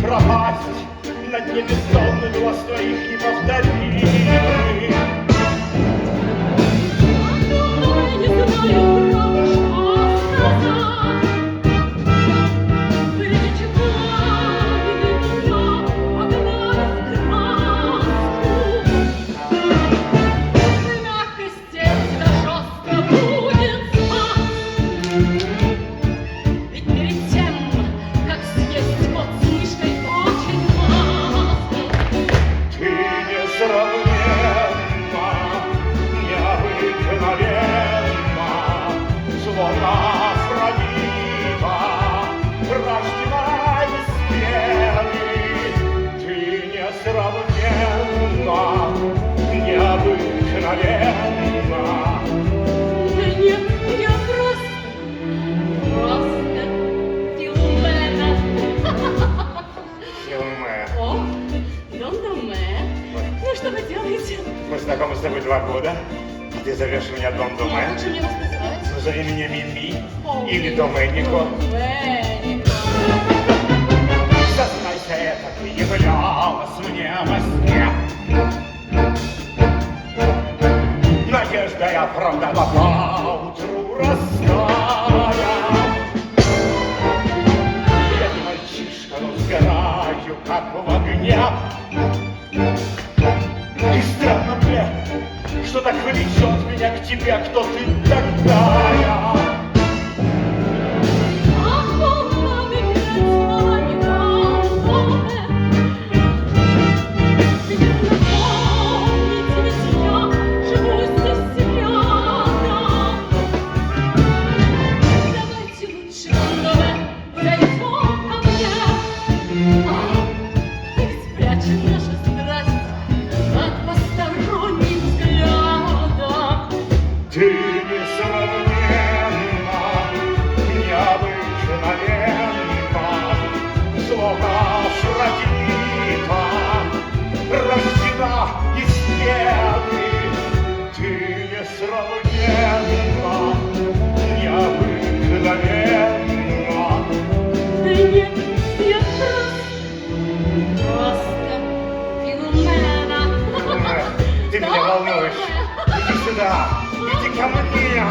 пропасть, на дне бездонный глаз твоих неповторимый. Не знаю, право, что сказать. Речи пламени меня погнали в краску. Мягкости всегда жестко будет спать. Ведь перед тем, как съесть кот с мышкой, очень ласково. Ты несравненна, необыкновенна, словно Афродита, рождена из пены. Ты несравненна, необыкновенна. Да нет, я просто Филомена. Филме, О, Дон Доме. Ну, что вы делаете? мы знакомы с тобой 2 года. Ты зовешь меня Дон Доме. Как же мне вас называть? Назови меня Мими О, или Доменико. Доменико. Сознайся, это ты являлась мне во сне. Надежда я оправдала поутру растая. Я не мальчишка, но сгораю, как в огне. И странно мне, что так влечет меня к тебе, кто ты такая. Ах, полно ведь слова не готовы. Верно помните, ведь я живу здесь рядом. Давайте лучше, Доме, зайдем ко мне. Ведь спрячем нашу страсть от посторонних взглядов. Ты несравненна, необыкновенна, словно Афродита, рождена из пены. Ты несравненна, необыкновенна. Да нет, я просто Филомена. Ты меня волнуешь. Иди сюда, иди ко мне.